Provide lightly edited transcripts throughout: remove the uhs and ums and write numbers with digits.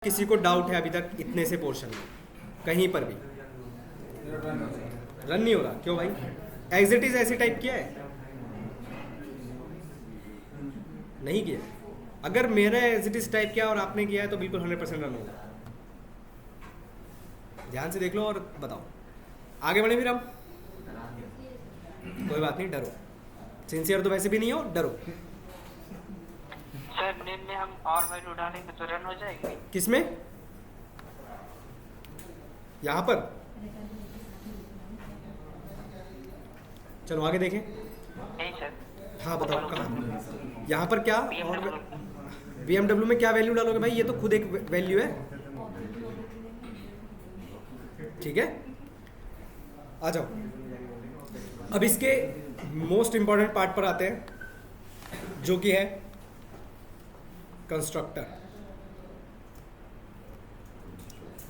किसी को डाउट है अभी तक इतने से पोर्शन में कहीं पर भी? रन नहीं हो रहा, क्यों भाई? एग्जिट इज ऐसे टाइप किया है? नहीं किया। अगर मेरा एग्जिट इज टाइप किया और आपने किया है तो बिल्कुल 100% रन होगा। ध्यान से देख लो और बताओ। आगे बढ़े फिर हम। कोई बात नहीं, डरो। सिंसियर तो वैसे भी नहीं हो, डरो। सर नेम में हम और वैल्यू डालेंगे तो रन हो जाएगी? किसमें? यहाँ पर? चलो आगे देखें। नहीं सर। हाँ बताओ कहाँ? यहाँ पर क्या? और BMW BMW में क्या वैल्यू डालोगे भाई? ये तो खुद एक वैल्यू है। ठीक है, आ जाओ। अब इसके मोस्ट इंपॉर्टेंट पार्ट पर आते हैं, जो कि है कंस्ट्रक्टर।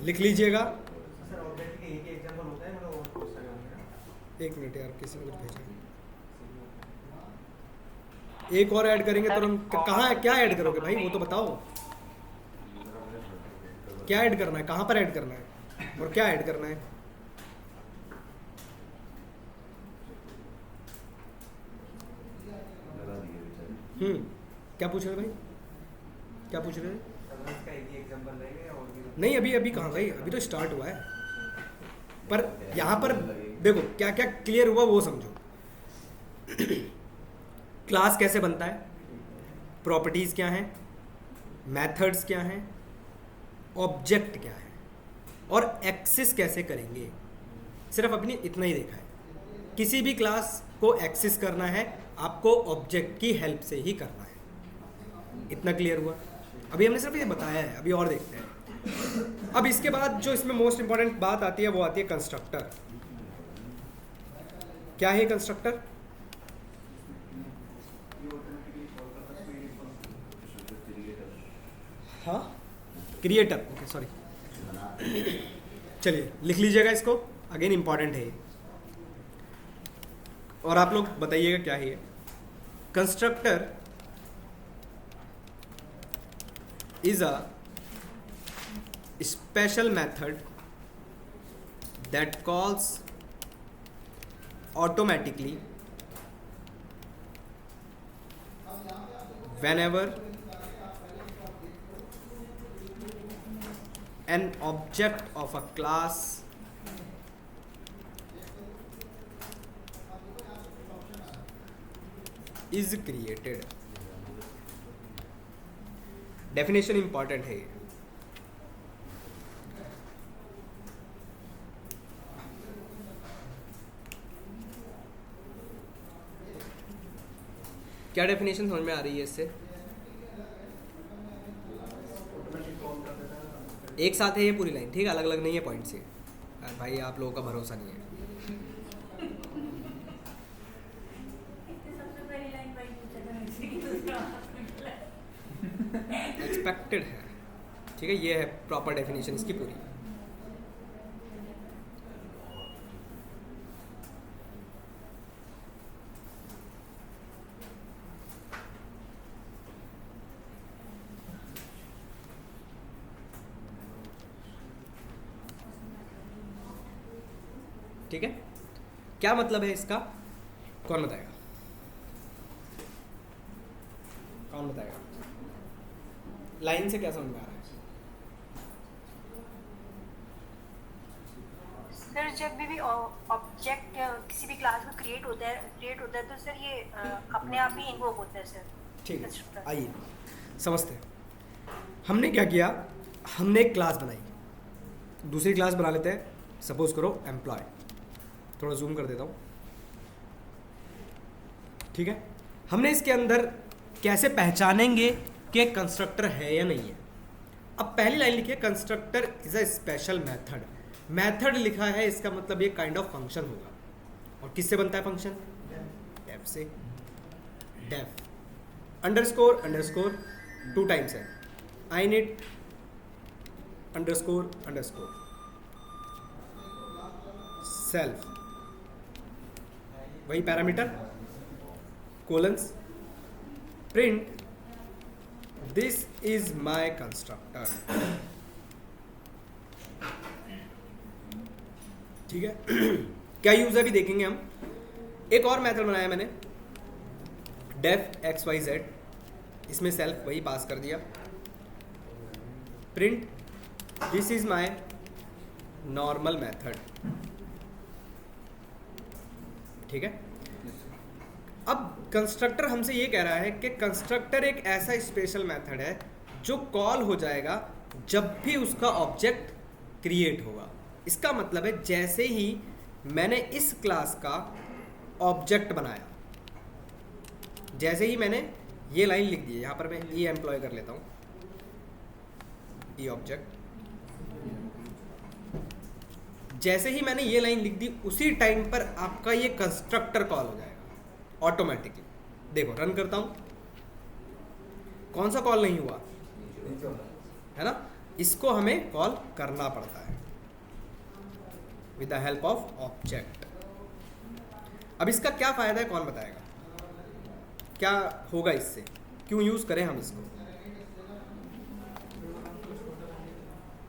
लिख लीजिएगा। एक मिनट यार, किसी ने कुछ भेजा। एक और ऐड करेंगे तो हम कहाँ, क्या ऐड करोगे भाई वो तो बताओ। क्या ऐड करना है, कहाँ पर ऐड करना है और क्या ऐड करना है? क्या पूछ रहे थे भाई? क्या पूछ रहे थे? नहीं अभी अभी कहाँ भाई, अभी तो स्टार्ट हुआ है। पर यहाँ पर देखो क्या क्या क्लियर हुआ वो समझो। क्लास कैसे बनता है, प्रॉपर्टीज क्या हैं, मेथड्स क्या हैं, ऑब्जेक्ट क्या है, और एक्सेस कैसे करेंगे। सिर्फ अपनी इतना ही देखा है। किसी भी क्लास को एक्सेस करना है आपको ऑब्जेक्ट की हेल्प से ही करना है। इतना क्लियर हुआ? अभी हमने सिर्फ ये बताया है, अभी और देखते हैं। अब इसके बाद जो इसमें मोस्ट इंपॉर्टेंट बात आती है वो आती है कंस्ट्रक्टर। क्या है कंस्ट्रक्टर? हाँ, क्रिएटर। ओके सॉरी, चलिए लिख लीजिएगा इसको, अगेन इंपॉर्टेंट है ये। और आप लोग बताइएगा क्या है ये। Constructor is a special method that calls automatically whenever an object of a class is created। Definition important है। क्या डेफिनेशन समझ में आ रही है इससे? एक साथ है ये पूरी लाइन, ठीक है, अलग अलग नहीं है पॉइंट से। भाई आप लोगों का भरोसा नहीं है। एक्सपेक्टेड है, ठीक है, ये है प्रॉपर डेफिनेशन इसकी पूरी। ठीक है, क्या मतलब है इसका? कौन बताएगा? कौन बताएगा? लाइन से क्या समझ में आ रहा है? सर जब भी ऑब्जेक्ट किसी भी क्लास में क्रिएट होता है तो सर ये अपने आप ही इन्वोक होता है सर। ठीक है, आइए समझते हैं। हमने क्या किया, हमने एक क्लास बनाई, दूसरी क्लास बना लेते हैं। सपोज करो एम्प्लॉय, थोड़ा जूम कर देता हूँ, ठीक है। हमने इसके अंदर कैसे पहचानेंगे कि कंस्ट्रक्टर है या नहीं है? अब पहली लाइन लिखी है constructor is a special method. Method लिखा है, इसका मतलब ये काइंड ऑफ फंक्शन होगा। और किससे बनता है फंक्शन? डेफ से। डेफ अंडरस्कोर अंडरस्कोर 2 टाइम्स है, I need underscore underscore self, वही parameter, colons, print this is my constructor. ठीक है। क्या यूज है अभी देखेंगे हम। एक और मेथड बनाया मैंने, डेफ एक्स वाई जेड, इसमें सेल्फ वही पास कर दिया, print this is my normal method. ठीक है। अब कंस्ट्रक्टर हमसे ये कह रहा है कि कंस्ट्रक्टर एक ऐसा स्पेशल मेथड है जो कॉल हो जाएगा जब भी उसका ऑब्जेक्ट क्रिएट होगा। इसका मतलब है जैसे ही मैंने इस क्लास का ऑब्जेक्ट बनाया, जैसे ही मैंने ये लाइन लिख दी है, यहाँ पर मैं ई एम्प्लॉय कर लेता हूँ, ई ऑब्जेक्ट, जैसे ही मैंने ये लाइन लिख दी उसी टाइम पर आपका ये कंस्ट्रक्टर कॉल हो जाएगा ऑटोमेटिकली। देखो रन करता हूँ, कौन सा कॉल नहीं हुआ है ना, इसको हमें कॉल करना पड़ता है with the help of object. अब इसका क्या फायदा है कौन बताएगा, क्या होगा इससे, क्यों यूज करें हम इसको।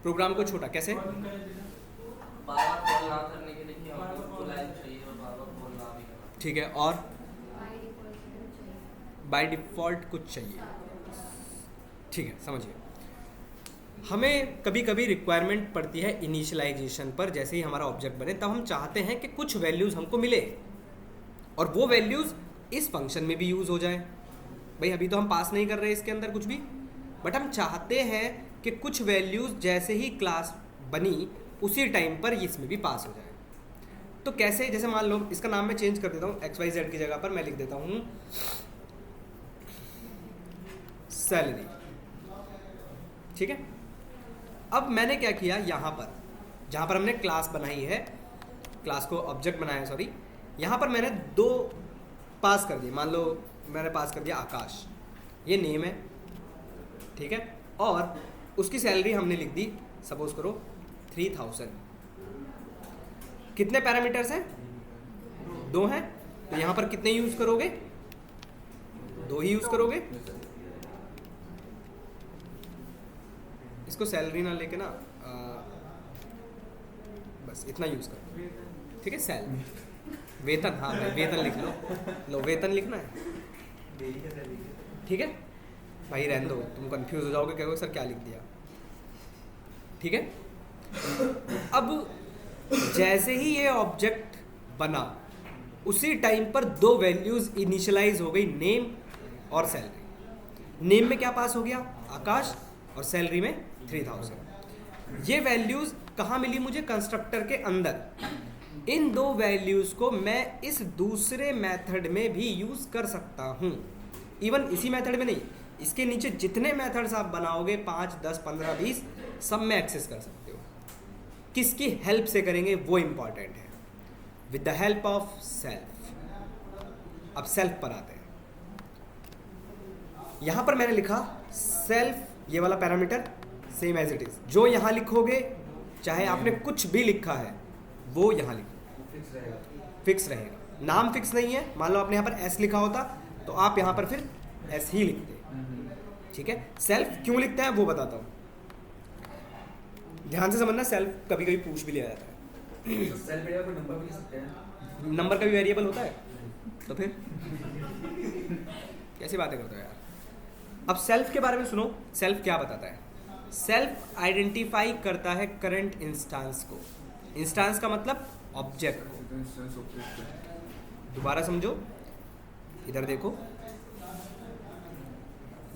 प्रोग्राम को छोटा कैसे, बार-बार कॉल ना करने के लिए कि हमको लाइन चाहिए और बार-बार कॉल ना भी करना। ठीक है, और बाय डिफ़ॉल्ट कुछ चाहिए। ठीक है, समझिए। हमें कभी कभी रिक्वायरमेंट पड़ती है इनिशियलाइजेशन पर, जैसे ही हमारा ऑब्जेक्ट बने तब हम चाहते हैं कि कुछ वैल्यूज़ हमको मिले और वो वैल्यूज़ इस फंक्शन में भी यूज़ हो जाए। भाई अभी तो हम पास नहीं कर रहे इसके अंदर कुछ भी, बट हम चाहते हैं कि कुछ वैल्यूज़ जैसे ही क्लास बनी उसी टाइम पर इसमें भी पास हो जाए। तो कैसे, जैसे मान लो इसका नाम मैं चेंज कर देता हूँ, एक्स वाई जेड की जगह पर मैं लिख देता हूँ सैलरी। ठीक है। अब मैंने क्या किया, यहाँ पर जहाँ पर हमने क्लास बनाई है, क्लास को ऑब्जेक्ट बनाया सॉरी, यहाँ पर मैंने दो पास कर दिए। मान लो मैंने पास कर दिया आकाश, ये नेम है, ठीक है, और उसकी सैलरी हमने लिख दी सपोज करो 3000। कितने पैरामीटर्स हैं, 2 हैं, तो यहाँ पर कितने यूज करोगे, 2 ही यूज करोगे। इसको सैलरी ना लेके ना बस इतना यूज करो, ठीक है। वेतन, हाँ भाई वेतन लिख लो वेतन लिखना है, ठीक है भाई, रहने दो, तुम कंफ्यूज हो जाओगे, कहोगे सर क्या लिख दिया। ठीक है। अब जैसे ही ये ऑब्जेक्ट बना उसी टाइम पर 2 वैल्यूज इनिशियलाइज हो गई, नेम और सैलरी। नेम में क्या पास हो गया, आकाश, और सैलरी में 3000। ये वैल्यूज कहाँ मिली मुझे, कंस्ट्रक्टर के अंदर। इन 2 वैल्यूज को मैं इस दूसरे मेथड में भी यूज कर सकता हूँ। इवन इसी मेथड में नहीं, इसके नीचे जितने मेथड्स आप बनाओगे 5, 10, 15, 20 सब में एक्सेस कर सकते हो। किसकी हेल्प से करेंगे वो इंपॉर्टेंट है, with the help of self. अब सेल्फ पर आते हैं। यहां पर मैंने लिखा सेल्फ, ये वाला parameter same as it is, जो यहां लिखोगे चाहे आपने कुछ भी लिखा है वो यहां लिखो, फिक्स रहेगा। नाम फिक्स नहीं है, मान लो आपने यहां पर एस लिखा होता तो आप यहां पर फिर एस ही लिखते। ठीक है। सेल्फ क्यों लिखते हैं वो बताता हूं, ध्यान से समझना। सेल्फ कभी कभी पूछ भी लिया जाता है। तो सेल्फ वेरिएबल को नंबर भी लिख सकते हैं, नंबर का भी वेरिएबल होता है, तो फिर कैसी बातें करते हो यार। अब सेल्फ के बारे में सुनो, सेल्फ क्या बताता है। सेल्फ आइडेंटिफाई करता है करंट इंस्टांस को। इंस्टांस का मतलब ऑब्जेक्ट को। दोबारा समझो, इधर देखो,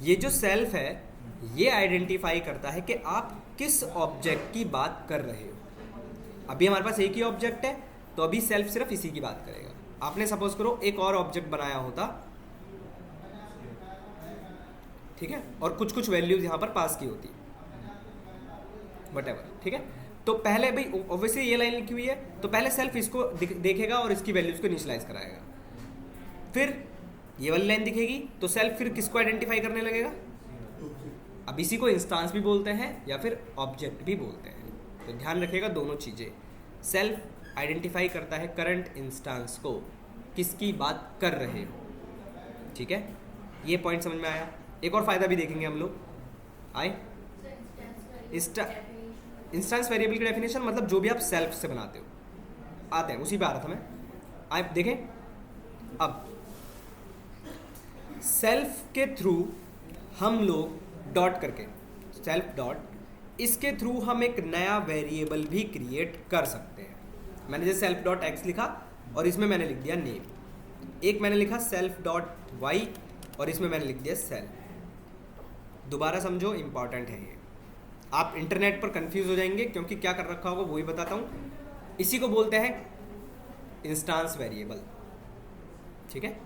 ये जो सेल्फ है ये आइडेंटिफाई करता है कि आप किस ऑब्जेक्ट की बात कर रहे हो। अभी हमारे पास एक ही ऑब्जेक्ट है तो अभी सेल्फ सिर्फ इसी की बात करेगा। आपने सपोज करो एक और ऑब्जेक्ट बनाया होता, ठीक है, और कुछ कुछ वैल्यूज यहाँ पर पास की होती, वटेवर, ठीक है। तो पहले भाई ऑब्वियसली ये लाइन लिखी हुई है तो पहले सेल्फ इसको देखेगा और इसकी वैल्यूज को इनिशियलाइज कराएगा। फिर ये वाली लाइन दिखेगी तो सेल्फ फिर किसको आइडेंटिफाई करने लगेगा। अब इसी को इंस्टांस भी बोलते हैं या फिर ऑब्जेक्ट भी बोलते हैं, तो ध्यान रखिएगा दोनों चीज़ें। सेल्फ आइडेंटिफाई करता है करंट इंस्टांस को, किसकी बात कर रहे हो, ठीक है। ये पॉइंट समझ में आया। एक और फायदा भी देखेंगे हम लोग, आए। इंस्टांस वेरिएबल की डेफिनेशन मतलब जो भी आप सेल्फ से बनाते हो, आते हैं, उसी पे आ रहा था मैं। आप देखें, अब सेल्फ के थ्रू हम लोग डॉट करके, सेल्फ डॉट, इसके थ्रू हम एक नया वेरिएबल भी क्रिएट कर सकते हैं। मैंने जैसे सेल्फ डॉट एक्स लिखा और इसमें मैंने लिख दिया नेम, एक मैंने लिखा सेल्फ डॉट वाई और इसमें मैंने लिख दिया सेल्फ। दोबारा समझो, इंपॉर्टेंट है ये। आप इंटरनेट पर कंफ्यूज हो जाएंगे क्योंकि क्या कर रखा होगा वो ही बताता हूँ। इसी को बोलते हैं इंस्टांस वेरिएबल, ठीक है।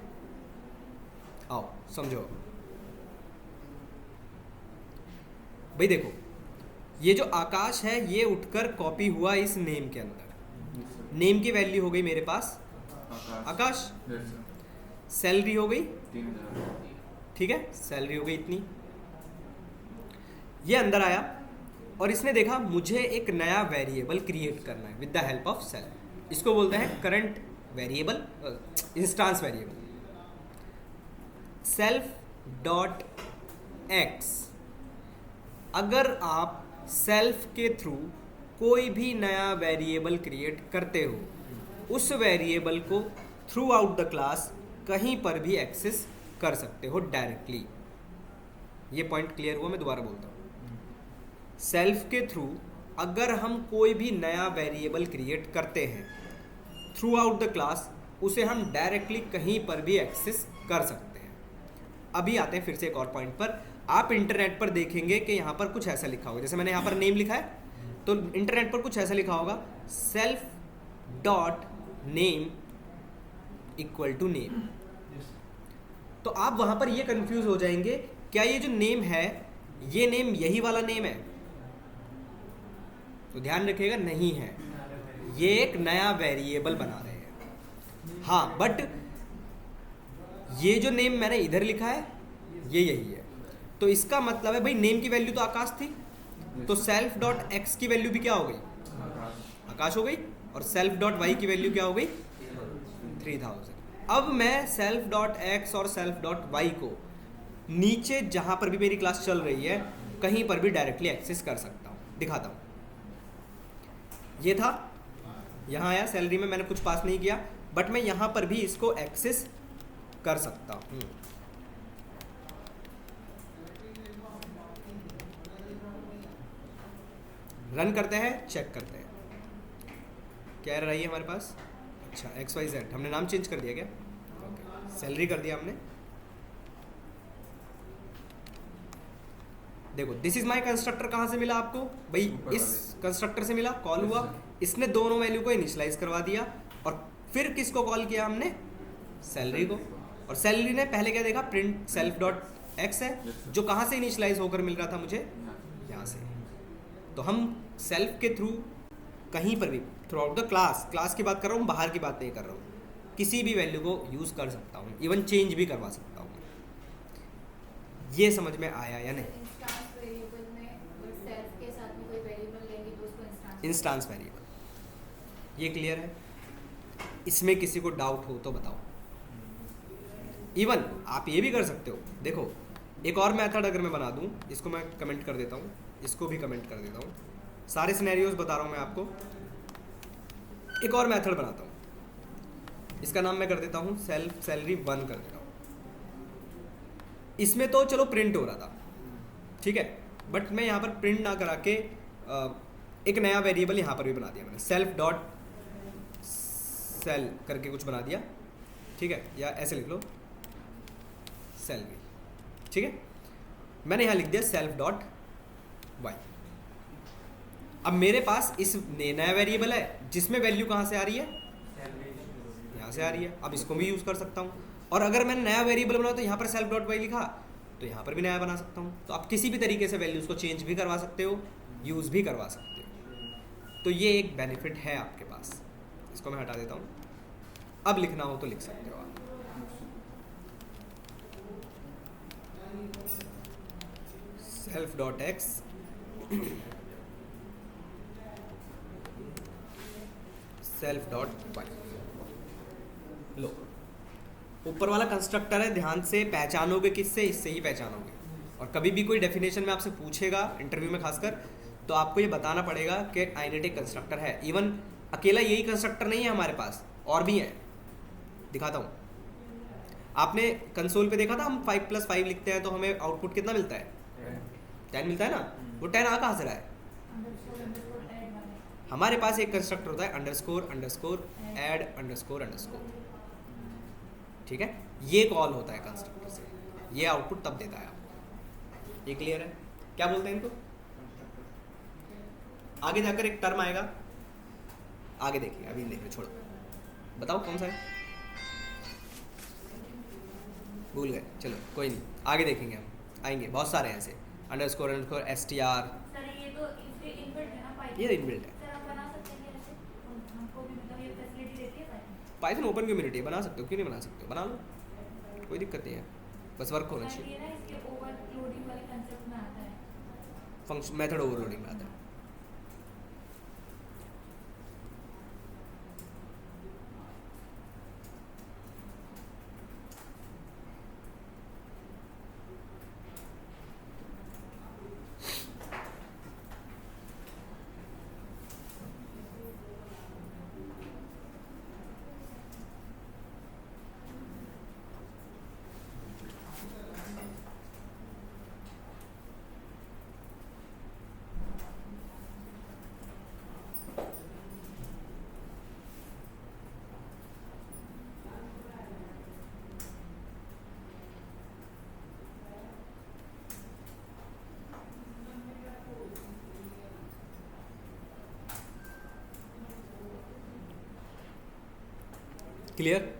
आओ समझो भाई, देखो ये जो आकाश है ये उठकर कॉपी हुआ इस नेम के अंदर। नेम की वैल्यू हो गई मेरे पास आकाश, सैलरी हो गई 3000, ठीक है, सैलरी हो गई इतनी। ये अंदर आया और इसने देखा मुझे एक नया वेरिएबल क्रिएट करना है with the help of self. इसको बोलते हैं current variable, instance variable. Self dot x, अगर आप सेल्फ के थ्रू कोई भी नया वेरिएबल क्रिएट करते हो, उस वेरिएबल को थ्रू आउट द क्लास कहीं पर भी एक्सेस कर सकते हो डायरेक्टली। ये पॉइंट क्लियर हुआ? मैं दोबारा बोलता हूँ, सेल्फ के थ्रू अगर हम कोई भी नया वेरिएबल क्रिएट करते हैं थ्रू आउट द क्लास, उसे हम डायरेक्टली कहीं पर भी एक्सेस कर सकते हैं। अभी आते हैं फिर से एक और पॉइंट पर। आप इंटरनेट पर देखेंगे कि यहाँ पर कुछ ऐसा लिखा होगा, जैसे मैंने यहाँ पर नेम लिखा है तो इंटरनेट पर कुछ ऐसा लिखा होगा self dot name equal to name. तो आप वहाँ पर ये कंफ्यूज हो जाएंगे, क्या ये जो नेम है ये नेम यही वाला नेम है? तो ध्यान रखिएगा, नहीं है, ये एक नया वेरिएबल बना रहे हैं। हाँ, बट ये जो नेम मैंने इधर लिखा है ये यही है, तो इसका मतलब है भाई नेम की वैल्यू तो आकाश थी, तो सेल्फ डॉट एक्स की वैल्यू भी क्या हो गई? आकाश हो गई। और सेल्फ डॉट वाई की वैल्यू क्या हो गई? 3000। अब मैं सेल्फ डॉट एक्स और सेल्फ डॉट वाई को नीचे जहां पर भी मेरी क्लास चल रही है कहीं पर भी डायरेक्टली एक्सेस कर सकता हूं। दिखाता हूं, ये था, यहाँ आया सैलरी में, मैंने कुछ पास नहीं किया, बट मैं यहाँ पर भी इसको एक्सेस कर सकता हूँ। रन करते हैं, चेक करते हैं क्या एरर आई है हमारे पास। अच्छा, XYZ, हमने नाम चेंज कर दिया क्या? ओके, सैलरी कर दिया हमने। देखो, दिस इज माय कंस्ट्रक्टर कहाँ से मिला आपको भाई? इस कंस्ट्रक्टर से मिला, कॉल हुआ, इसने दोनों वैल्यू को इनिशियलाइज करवा दिया और फिर किसको कॉल किया हमने? सैलरी को। और सैलरी ने पहले क्या देखा? प्रिंट सेल्फ डॉट एक्स है, जो कहाँ से इनिशियलाइज होकर मिल रहा था मुझे? यहाँ से। तो हम सेल्फ के थ्रू कहीं पर भी थ्रू आउट द क्लास की बात कर रहा हूँ, बाहर की बात नहीं कर रहा हूँ, किसी भी वैल्यू को यूज़ कर सकता हूँ, इवन चेंज भी करवा सकता हूँ। ये समझ में आया या नहीं? इंस्टांस वेरिएबल, ये क्लियर है? इसमें किसी को डाउट हो तो बताओ। इवन आप ये भी कर सकते हो, देखो एक और मेथड अगर मैं बना दूं, इसको मैं कमेंट कर देता हूँ, इसको भी कमेंट कर देता हूँ, सारे सिनेरियोज बता रहा हूँ मैं आपको। एक और मेथड बनाता हूँ, इसका नाम मैं कर देता हूँ सेल्फ सैलरी 1 कर देता हूँ। इसमें तो चलो प्रिंट हो रहा था, ठीक है, बट मैं यहाँ पर प्रिंट ना करा के एक नया वेरिएबल यहाँ पर भी बना दिया मैंने, सेल्फ डॉट सेल करके कुछ बना दिया, ठीक है, या ऐसे लिख लो सैलरी, ठीक है। मैंने यहाँ लिख दिया सेल्फ डॉट वाई। अब मेरे पास इस नया वेरिएबल है जिसमें वैल्यू कहाँ से आ रही है? यहाँ से आ रही है। अब इसको भी यूज़ कर सकता हूँ, और अगर मैंने नया वेरिएबल बनाया तो यहाँ पर सेल्फ डॉट वाई लिखा तो यहाँ पर भी नया बना सकता हूँ। तो आप किसी भी तरीके से वैल्यूज़ को चेंज भी करवा सकते हो, यूज़ भी करवा सकते हो। तो ये एक बेनिफिट है आपके पास। इसको मैं हटा देता हूँ, अब लिखना हो तो लिख सकते हो आप। Self dot X self dot Y. लो, ऊपर वाला कंस्ट्रक्टर है, ध्यान से पहचानोगे किससे? इससे ही पहचानोगे। और कभी भी कोई डेफिनेशन में आपसे पूछेगा इंटरव्यू में खासकर, तो आपको ये बताना पड़ेगा कि आइडेंटिटी कंस्ट्रक्टर है। इवन अकेला यही कंस्ट्रक्टर नहीं है हमारे पास, और भी है, दिखाता हूँ। आपने कंसोल पे देखा था हम 5 + 5 लिखते हैं तो हमें आउटपुट कितना मिलता है? 10 मिलता है ना। वो 10 आ कहाँ से रहा है? हमारे पास एक कंस्ट्रक्टर होता है underscore underscore add underscore underscore, ठीक है, ये कॉल होता है कंस्ट्रक्टर से, ये आउटपुट तब देता है आपको। ये क्लियर है? क्या बोलते हैं इनको? आगे जाकर एक टर्म आएगा, आगे देखिए, अभी देखिए, छोड़ो, बताओ कौन सा है? भूल गए, चलो कोई नहीं, आगे देखेंगे, हम आएंगे, बहुत सारे हैं ऐसे, अंडरस्कोर अंडरस्कोर str, सर ये तो इसके इनबिल्ट है ना पाइथन? ये इनबिल्ट है। सर आप बना सकते हैं ऐसे, हमको भी मतलब ये फैसिलिटी देती है पाइथन? पाइथन ओपन कम्युनिटी बना सकते हो, क्यों नहीं बना सकते हो, बना लो, कोई दिक्कत नहीं है, बस वर्क होना सर चाहिए। ये ना इसके ओवरलोडिंग वाले कंसेप्ट में आता है। फंक्शन मेथड ओवरलोडिंग में आता है। क्लियर?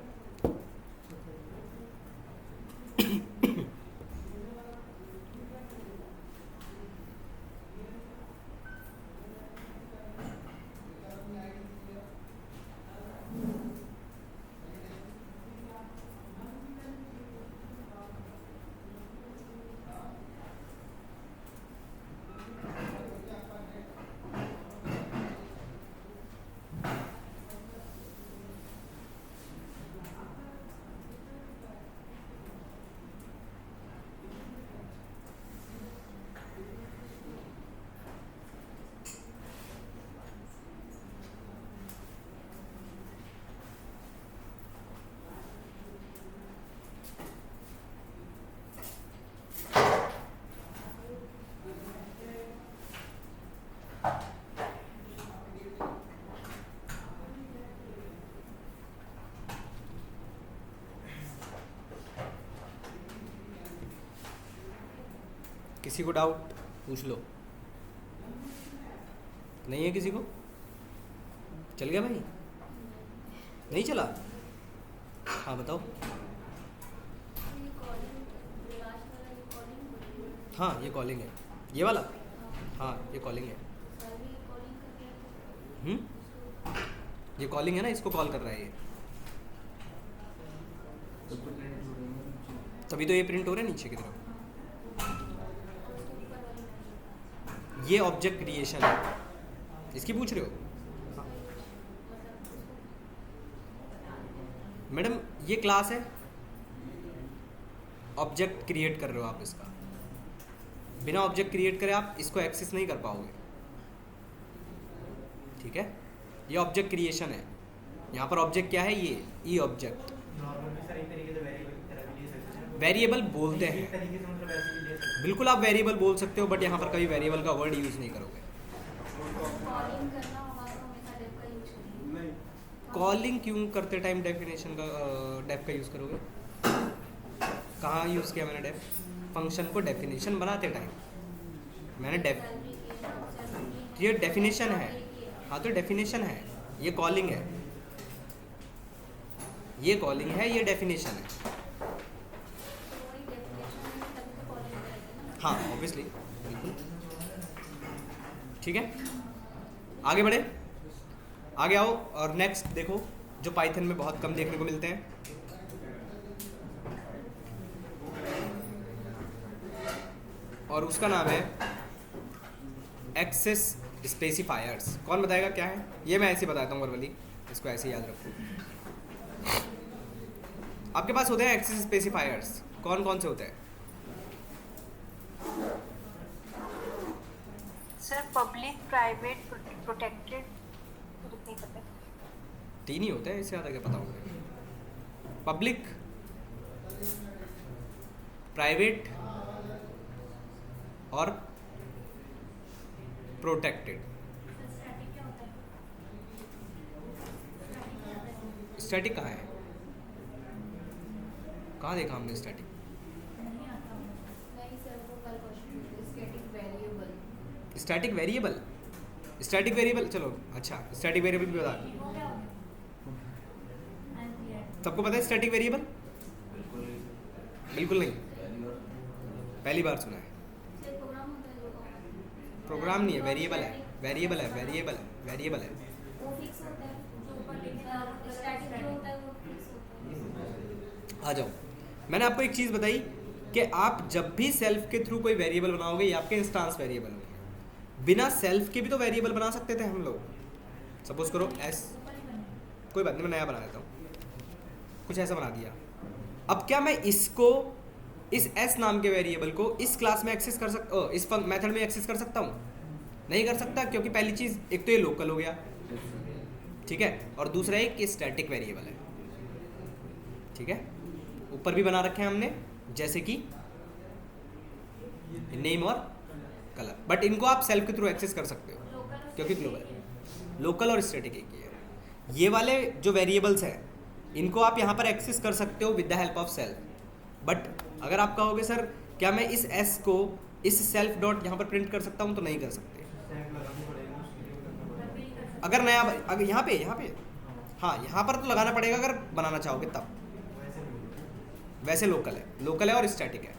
किसी को डाउट पूछ लो, नहीं है किसी को? चल गया भाई, नहीं चला? हाँ बताओ। हाँ ये कॉलिंग है, ये वाला, हाँ ये कॉलिंग है। ये कॉलिंग है ना, इसको कॉल कर रहा है ये, तभी तो ये प्रिंट हो रहा है नीचे की तरफ। ये ऑब्जेक्ट क्रिएशन है, इसकी पूछ रहे हो? मैडम ये क्लास है, ऑब्जेक्ट क्रिएट कर रहे हो आप इसका, बिना ऑब्जेक्ट क्रिएट करे आप इसको एक्सेस नहीं कर पाओगे, ठीक है? ये ऑब्जेक्ट क्रिएशन है, यहाँ पर ऑब्जेक्ट क्या है? ये ई ऑब्जेक्ट, वेरिएबल बोलते हैं, बिल्कुल आप वेरिएबल बोल सकते हो, बट यहाँ पर कभी वेरिएबल का वर्ड यूज़ नहीं करोगे। कॉलिंग क्यों करते टाइम डेफिनेशन का डेफ का यूज़ करोगे? कहाँ यूज़ किया मैंने डेफ? फंक्शन को डेफिनेशन बनाते टाइम मैंने डेफ, ये डेफिनेशन है, हाँ तो डेफिनेशन है, ये कॉलिंग है, ये कॉलिंग है, ये डेफिनेशन है। हाँ ऑब्वियसली, बिल्कुल, ठीक है, आगे बढ़े, आगे आओ। और नेक्स्ट देखो जो पाइथन में बहुत कम देखने को मिलते हैं, और उसका नाम है एक्सेस स्पेसिफायर्स। कौन बताएगा क्या है? ये मैं ऐसे बताता हूँ वर्बली, इसको ऐसे याद रखो। आपके पास होते हैं एक्सेस स्पेसिफायर्स, कौन कौन से होते हैं? Sir public, private, protected. तो नहीं पता। 3 ही होते हैं, इससे ज़्यादा क्या पता होंगे। पब्लिक, प्राइवेट और प्रोटेक्टेड। स्टैटिक क्या होता है? स्टैटिक क्या होता है? स्टैटिक कहाँ है? कहाँ देखा हमने स्टैटिक? नहीं आता मुझे। नहीं सर, वो कल क्वेश्चन पूछे static variable. Static variable, static variable, चलो अच्छा स्टैटिक वेरिएबल भी बता। वो क्या होता है? एनपीआर। सबको पता है स्टैटिक वेरिएबल? बिल्कुल नहीं, पहली बार सुना है। सर प्रोग्राम होता है जो प्रोग्राम नहीं है, वेरिएबल है, वेरिएबल है, वेरिएबल है, वेरिएबल है। वो फिक्स होता है। जो ऊपर लिखा है स्टैटिक जो होता है वो फिक्स होता है। आ जाओ, मैंने आपको एक चीज़ बताई कि आप जब भी सेल्फ के थ्रू कोई वेरिएबल बनाओगे ये आपके इंस्टांस वेरिएबल होंगे। बिना सेल्फ के भी तो वेरिएबल बना सकते थे हम लोग। सपोज करो एस, ऊपर ही बने। कोई बात नहीं, मैं नया बना देता हूँ, कुछ ऐसा बना दिया। अब क्या मैं इसको, इस एस नाम के वेरिएबल को इस क्लास में एक्सेस कर सकता, इस मेथड में एक्सेस कर सकता हूँ? नहीं कर सकता, क्योंकि पहली चीज़ एक तो ये लोकल हो गया, ठीक है, और दूसरा एक स्टैटिक वेरिएबल है, ठीक है। ऊपर भी बना रखे हैं हमने, जैसे कि नेम और कलर, बट इनको आप सेल्फ के थ्रू एक्सेस कर सकते हो लोकल और क्योंकि स्टैटिक ग्लोबल एक है। है। लोकल और स्टैटिक एक ही है। ये वाले जो वेरिएबल्स हैं इनको आप यहाँ पर एक्सेस कर सकते हो with the help of self. But अगर आप कहोगे सर क्या मैं इस एस को इस सेल्फ डॉट यहाँ पर प्रिंट कर सकता हूँ, तो नहीं कर सकते। तब भी नहीं कर सकते। अगर नया, अगर यहाँ पे हाँ यहाँ पर तो लगाना पड़ेगा अगर बनाना चाहोगे तब। वैसे लोकल है और स्टैटिक है,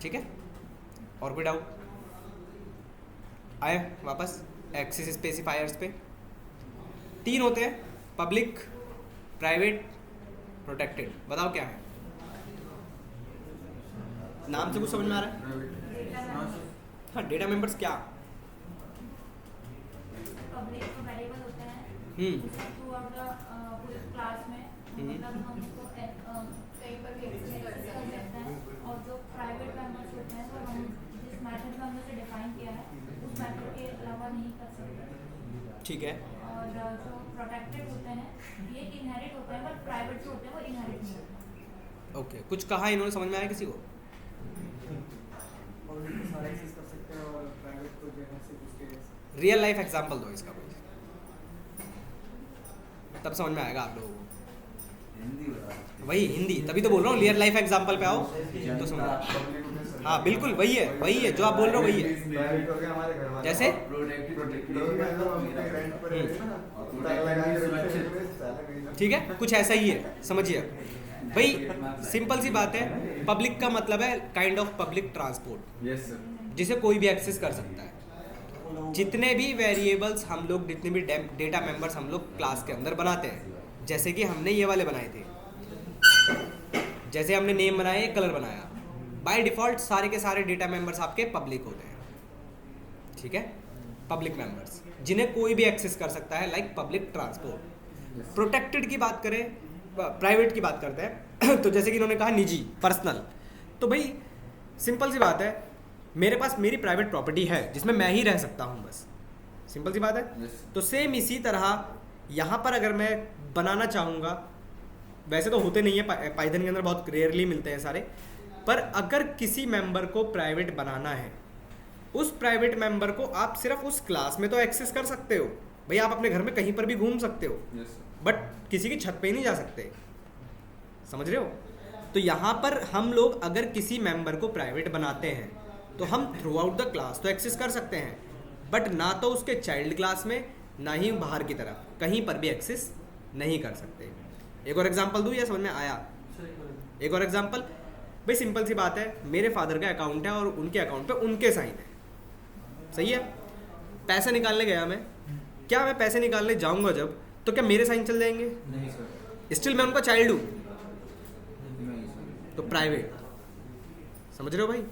ठीक है। और कोई डाउट? आए वापस एक्सेस स्पेसिफायर्स पे। 3 होते हैं, पब्लिक, प्राइवेट, प्रोटेक्टेड। बताओ क्या है? नाम से कुछ समझ में आ रहा है? हाँ, डेटा मेंबर्स क्या? पब्लिक तो वेरिएबल होते हैं। हम्म। थ्रू आउट द पूरे क्लास में मतलब हम उसको कहीं पर भी एक्सेस कर सकते हैं। और जो प्राइवेट मेंबर्स होते हैं वो हम जिस मेथड में हमने उसे डिफाइन किया है उस मेथड के अलावा नहीं कर सकते। ठीक है। और जो प्रोटेक्टेड होते हैं ये इनहेरिट होते हैं, बट प्राइवेट जो होते हैं वो इनहेरिट नहीं होते। ओके, कुछ कहा इन्होंने, समझ में आया किसी को? सारे एक्सेस कर सकते हैं और प्राइवेट को जो है सिर्फ उसके रियल लाइफ एग्जांपल दो इसका कोई, तब समझ में आएगा आप लोगों को। वही हिंदी, तभी तो बोल रहा हूँ रियल लाइफ एग्जांपल पे आओ तो समझ। हाँ बिल्कुल वही है जो आप बोल रहे हो, वही है। जैसे ठीक है, कुछ ऐसा ही है, समझिए भाई। सिंपल सी बात है, पब्लिक का मतलब है काइंड ऑफ पब्लिक ट्रांसपोर्ट, जिसे कोई भी एक्सेस कर सकता है। जितने भी वेरिएबल्स हम लोग, जितने भी डेटा मेंबर्स हम लोग क्लास के अंदर बनाते हैं, जैसे कि हमने ये वाले बनाए थे, जैसे हमने नेम बनाया, कलर बनाया, बाय डिफ़ॉल्ट सारे के सारे डेटा मेंबर्स आपके पब्लिक होते हैं, ठीक है। पब्लिक मेंबर्स जिन्हें कोई भी एक्सेस कर सकता है, लाइक पब्लिक ट्रांसपोर्ट। प्रोटेक्टेड की बात करें, प्राइवेट की बात करते हैं तो जैसे कि इन्होंने कहा निजी, पर्सनल, तो भाई सिंपल सी बात है, मेरे पास मेरी प्राइवेट प्रॉपर्टी है जिसमें मैं ही रह सकता हूँ, बस सिंपल सी बात है। तो सेम इसी तरह यहाँ पर अगर मैं बनाना चाहूँगा, वैसे तो होते नहीं है, पाइथन के अंदर बहुत रेयरली मिलते हैं सारे, पर अगर किसी मेंबर को प्राइवेट बनाना है, उस प्राइवेट मेंबर को आप सिर्फ उस क्लास में तो एक्सेस कर सकते हो। भाई आप अपने घर में कहीं पर भी घूम सकते हो, बट किसी की छत पे ही नहीं जा सकते, समझ रहे हो। तो यहाँ पर हम लोग अगर किसी मेंबर को प्राइवेट बनाते हैं तो हम थ्रू आउट द क्लास तो एक्सेस कर सकते हैं, बट ना तो उसके चाइल्ड क्लास में, ना ही बाहर की तरफ कहीं पर भी एक्सेस नहीं कर सकते। एक और एग्जांपल दूँ या समझ में आया? एक और एग्जांपल, भाई सिंपल सी बात है, मेरे फादर का अकाउंट है और उनके अकाउंट पे उनके साइन है, सही है। पैसे निकालने गया मैं, क्या मैं पैसे निकालने जाऊंगा जब, तो क्या मेरे साइन चल जाएंगे? नहीं सर, स्टिल मैं उनका चाइल्ड हूँ, तो प्राइवेट, समझ रहे हो भाई,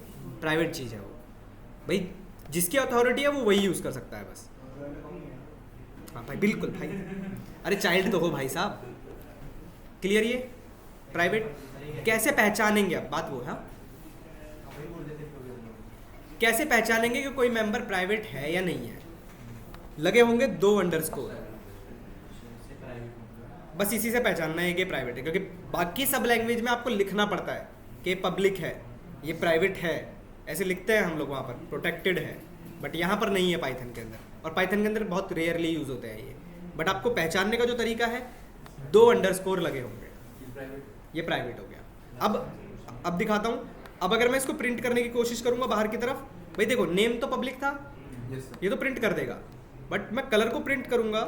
प्राइवेट चीज़ है वो। भाई जिसकी अथॉरिटी है वो वही यूज़ कर सकता है बस। हाँ भाई बिल्कुल भाई, अरे चाइल्ड तो हो भाई साहब, क्लियर। ये प्राइवेट कैसे पहचानेंगे, अब बात वो है, कैसे पहचानेंगे कि कोई मेंबर प्राइवेट है या नहीं है? लगे होंगे 2 अंडरस्कोर, बस इसी से पहचानना है कि प्राइवेट है, क्योंकि बाकी सब लैंग्वेज में आपको लिखना पड़ता है कि पब्लिक है, ये प्राइवेट है, ऐसे लिखते हैं हम लोग वहाँ पर, प्रोटेक्टेड है, बट यहाँ पर नहीं है पाइथन के अंदर, और पाइथन के अंदर बहुत रेयरली यूज़ होते हैं ये। बट आपको पहचानने का जो तरीका है, 2 अंडरस्कोर लगे होंगे, ये प्राइवेट हो गया। अब दिखाता हूँ। अब अगर मैं इसको प्रिंट करने की कोशिश करूँगा बाहर की तरफ, भाई देखो नेम तो पब्लिक था, ये तो प्रिंट कर देगा, बट मैं कलर को प्रिंट करूँगा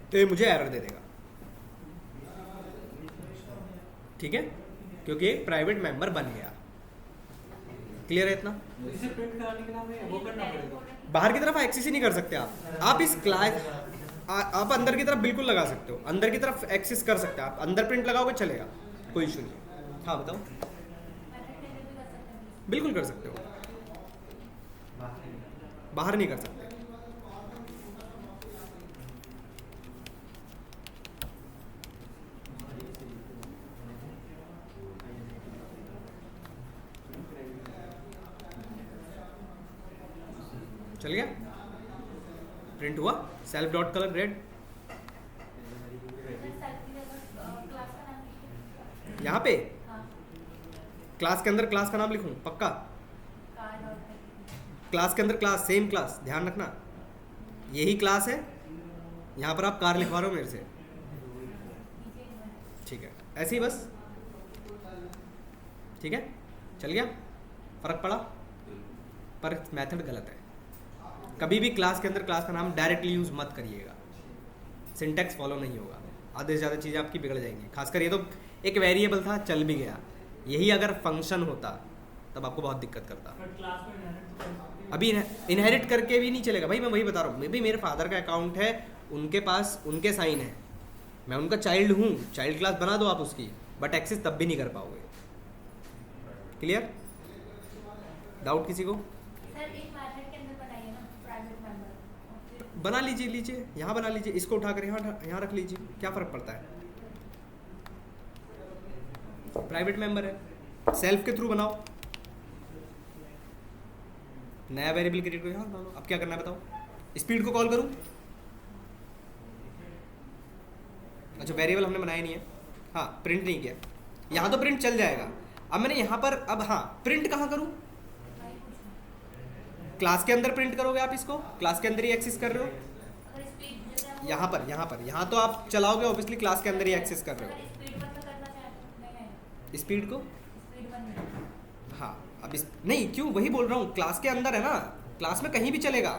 तो ये मुझे एरर दे देगा, ठीक है, क्योंकि एक प्राइवेट मेंबर बन गया। क्लियर है इतना? इसे प्रिंट कराने के लिए हमें वो करना पड़ेगा। बाहर की तरफ एक्सेस ही नहीं कर सकते आप इस क्लास आप अंदर की तरफ बिल्कुल लगा सकते हो, अंदर की तरफ एक्सेस कर सकते हो आप, अंदर प्रिंट लगाओगे चलेगा, कोई इशू नहीं। हाँ बताओ। बिल्कुल कर सकते हो, बाहर नहीं कर सकते। चल गया, प्रिंट हुआ, सेल्फ डॉट कलर रेड। यहाँ पे क्लास के अंदर क्लास का नाम लिखूं पक्का? क्लास के अंदर क्लास, सेम क्लास, ध्यान रखना यही क्लास है। यहाँ पर आप कार लिखवा रहे हो मेरे से, ठीक है, ऐसे ही बस, ठीक है, चल गया, फर्क पड़ा, पर मेथड गलत है। कभी भी क्लास के अंदर क्लास का नाम डायरेक्टली यूज मत करिएगा, सिंटैक्स फॉलो नहीं होगा, आधे से ज़्यादा चीज़ें आपकी बिगड़ जाएंगी। खासकर ये तो एक वेरिएबल था, चल भी गया, यही अगर फंक्शन होता तब आपको बहुत दिक्कत करता। अभी इनहेरिट करके भी नहीं चलेगा भाई, मैं वही बता रहा हूँ। भी मेरे फादर का अकाउंट है, उनके पास उनके साइन है, मैं उनका चाइल्ड हूँ, चाइल्ड क्लास बना दो आप उसकी, बट एक्सेस तब भी नहीं कर पाओगे। क्लियर? डाउट किसी को? बना लीजिए, यहाँ बना लीजिए, इसको उठाकर यहाँ रख लीजिए, क्या फ़र्क पड़ता है, प्राइवेट मेंबर है, सेल्फ के थ्रू बनाओ, नया वेरिएबल क्रिएट करो, यहाँ डालो। अब क्या करना है बताओ? स्पीड को कॉल करूँ? अच्छा, वेरिएबल हमने बनाया नहीं है, हाँ, प्रिंट नहीं किया, यहाँ तो प्रिंट चल जाएगा। अब मैंने यहाँ पर, अब हाँ, प्रिंट कहाँ करूँ? क्लास के अंदर प्रिंट करोगे आप इसको, क्लास के अंदर ही एक्सेस कर रहे हो, यहाँ तो आप चलाओगे ऑब्वियसली, क्लास के अंदर ही एक्सेस कर रहे हो। स्पीड को, हाँ, अब नहीं, क्यों, वही बोल रहा हूँ, क्लास के अंदर है ना, क्लास में कहीं भी चलेगा,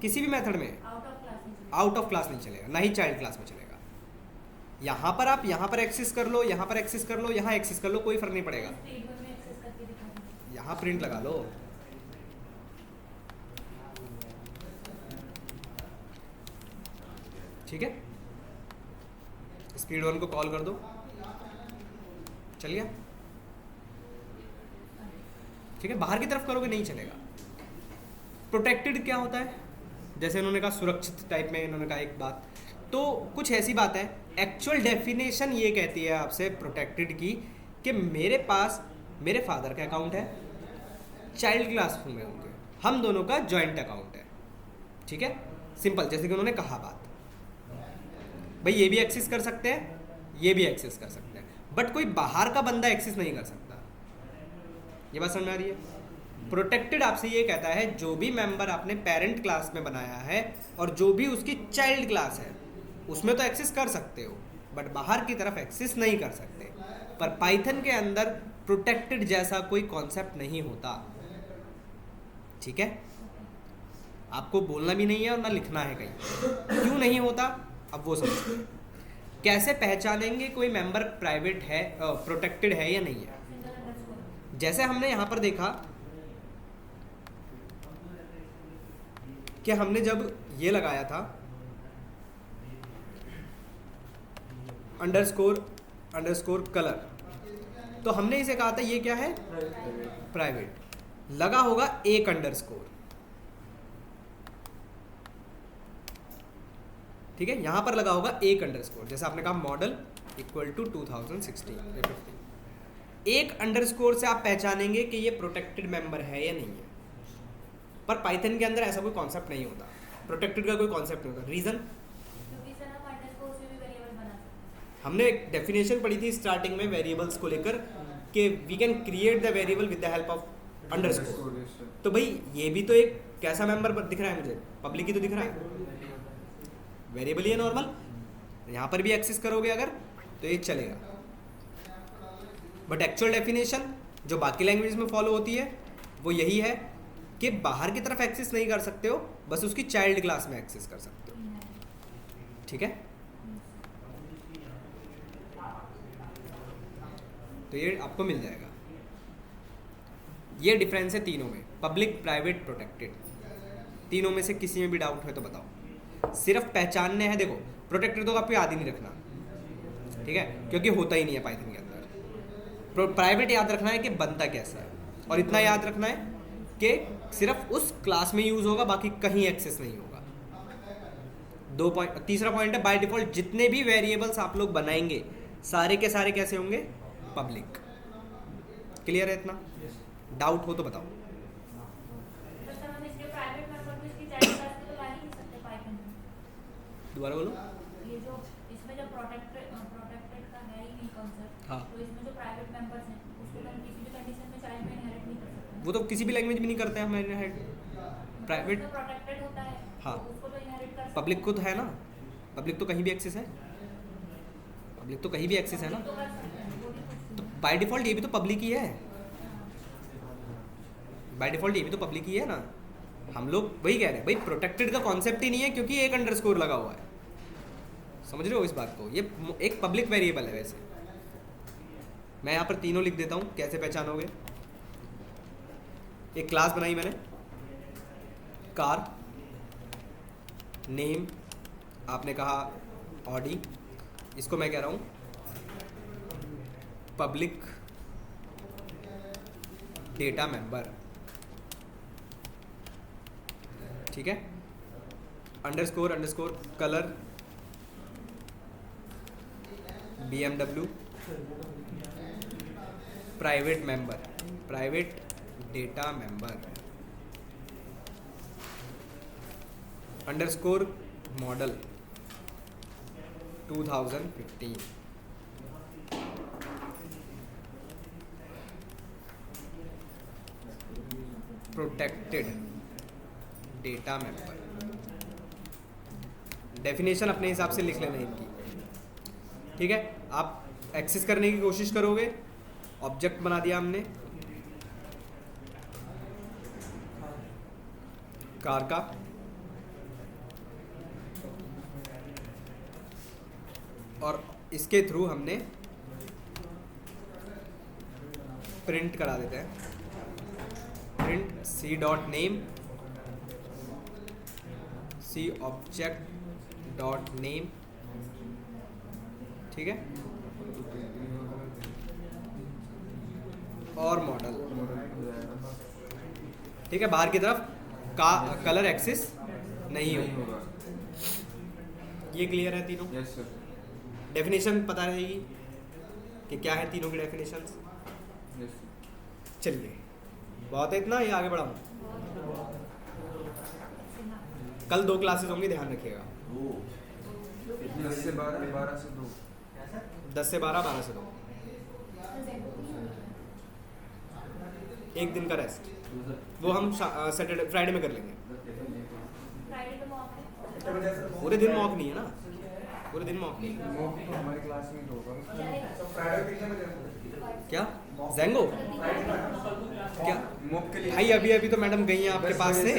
किसी भी मेथड में, आउट ऑफ क्लास नहीं चलेगा, ना ही चाइल्ड क्लास में चलेगा। यहाँ पर आप यहाँ पर एक्सेस कर लो, यहाँ पर एक्सेस कर लो, यहाँ एक्सेस कर लो, कोई फर्क नहीं पड़ेगा, यहाँ प्रिंट लगा लो। ठीक है, स्पीड 1 को कॉल कर दो, चल गया, ठीक है। बाहर की तरफ करोगे नहीं चलेगा। प्रोटेक्टेड क्या होता है? जैसे इन्होंने कहा सुरक्षित टाइप में, इन्होंने कहा एक बात, तो कुछ ऐसी बात है, एक्चुअल डेफिनेशन ये कहती है आपसे प्रोटेक्टेड की, कि मेरे पास मेरे फादर का अकाउंट है, चाइल्ड क्लास में उनके, हम दोनों का जॉइंट अकाउंट है, ठीक है, सिंपल, जैसे कि उन्होंने कहा बात, भाई ये भी एक्सेस कर सकते हैं, ये भी एक्सेस कर सकते हैं, बट कोई बाहर का बंदा एक्सेस नहीं कर सकता। ये बात समझ में आ रही है? प्रोटेक्टेड आपसे ये कहता है जो भी मेंबर आपने पेरेंट क्लास में बनाया है और जो भी उसकी चाइल्ड क्लास है उसमें तो एक्सेस कर सकते हो, बट बाहर की तरफ एक्सेस नहीं कर सकते। पर पाइथन के अंदर प्रोटेक्टेड जैसा कोई कॉन्सेप्ट नहीं होता, ठीक है, आपको बोलना भी नहीं है और ना लिखना है कहीं। क्यों नहीं होता, अब वो समझो। कैसे पहचानेंगे कोई मेंबर प्राइवेट है, प्रोटेक्टेड है या नहीं है? जैसे हमने यहाँ पर देखा कि हमने जब ये लगाया था अंडरस्कोर कलर, तो हमने इसे कहा था ये क्या है, प्राइवेट, लगा होगा एक अंडरस्कोर, ठीक है, यहां पर लगा होगा एक अंडरस्कोर, जैसे आपने कहा मॉडल इक्वल टू 2016। एक अंडरस्कोर से आप पहचानेंगे कि ये प्रोटेक्टेड मेंबर है या नहीं है। पर पाइथन के अंदर ऐसा कोई कॉन्सेप्ट नहीं होता, प्रोटेक्टेड का कोई कॉन्सेप्ट नहीं होता। रीज़न, हमने एक डेफिनेशन पढ़ी थी स्टार्टिंग में वेरिएबल्स को लेकर कि we can create the variable with the help of underscore. तो भाई ये भी तो एक कैसा मेंबर दिख रहा है मुझे, पब्लिक ही तो दिख रहा है, वेरिएबल ही है नॉर्मल। यहाँ पर भी एक्सेस करोगे अगर तो ये चलेगा, बट एक्चुअल डेफिनेशन जो बाकी लैंग्वेज में फॉलो होती है वो यही है कि बाहर की तरफ एक्सेस नहीं कर सकते हो, बस उसकी चाइल्ड क्लास में एक्सेस कर सकते हो। ठीक है, तो ये आपको मिल जाएगा। ये डिफरेंस है तीनों में, पब्लिक, प्राइवेट, प्रोटेक्टेड। तीनों में से किसी में भी डाउट है तो बताओ। सिर्फ पहचानने हैं, देखो प्रोटेक्टेड तो आपको याद ही नहीं रखना, ठीक है, क्योंकि होता ही नहीं है पाइथन के अंदर। प्राइवेट याद रखना है कि बनता कैसा है, और इतना याद रखना है कि सिर्फ उस क्लास में यूज होगा, बाकी कहीं एक्सेस नहीं होगा। तीसरा पॉइंट है बाय डिफॉल्ट जितने भी वेरिएबल्स आप लोग बनाएंगे सारे के सारे कैसे होंगे, पब्लिक। क्लियर है इतना? डाउट हो तो बताओ। तो सर हम इसके प्राइवेट मेंबर को इसकी चाइल्ड क्लास में तो ला ही नहीं सकते पाइथन में। दोबारा बोलो। ये जो इसमें जो प्रोटेक्टेड का है ही नहीं कॉन्सेप्ट, हाँ। तो इसमें जो प्राइवेट मेंबर्स हैं उसको तो हम किसी भी कंडीशन में चाइल्ड में इनहेरिट नहीं कर सकते। वो तो किसी भी लैंग्वेज में नहीं करते हैं हमारे हेड। प्राइवेट जो प्रोटेक्टेड होता है हाँ। तो उसको तो इनहेरिट कर सकते पब्लिक खुद है ना, पब्लिक तो कहीं भी एक्सेस है, पब्लिक तो कहीं भी एक्सेस है ना, तो कर सकते हैं, वो भी कुछ तो बाय डिफॉल्ट ये भी तो पब्लिक ही है, बाय डिफॉल्ट ये भी तो पब्लिक ही है ना। हम लोग वही कह रहे हैं भाई, प्रोटेक्टेड का कॉन्सेप्ट ही नहीं है क्योंकि एक अंडरस्कोर लगा हुआ है। समझ रहे हो इस बात को? ये एक पब्लिक वेरिएबल है। वैसे मैं यहाँ पर तीनों लिख देता हूँ, कैसे पहचानोगे। एक क्लास बनाई मैंने, कार, नेम आपने कहा ऑडी, इसको मैं कह रहा हूँ पब्लिक डेटा मेंबर, ठीक है। Underscore underscore colour BMW, private member, private data member, underscore model 2015, protected data member. Definition अपने हिसाब से लिख लेना इनकी, ठीक है। आप एक्सेस करने की कोशिश करोगे, ऑब्जेक्ट बना दिया हमने कार का, और इसके थ्रू हमने प्रिंट करा देते हैं, प्रिंट सी डॉट नेम, सी ऑब्जेक्ट डॉट नेम, ठीक है, और मॉडल, ठीक है। बाहर की तरफ का कलर एक्सेस नहीं होगा। ये क्लियर है तीनों? Yes sir. डेफिनेशन पता रहेगी कि क्या है तीनों की डेफिनेशंस। यस। चलिए बहुत है इतना, ये आगे बढ़ाऊँ। कल 2 क्लासेस होंगी, ध्यान रखिएगा। 10 से 12, 12 से 2, 10 से 12, 12 से 2, एक दिन का रेस्ट। वो हम सैटरडे फ्राइडे में कर लेंगे। फ्राइडे तो ऑफ है। पूरे दिन मॉक नहीं है ना, पूरे दिन मॉक नहीं है। मॉक तो हमारी क्लास में होगा। क्या जेंगो? क्या मॉक के लिए भाई अभी अभी तो मैडम गई हैं आपके पास से,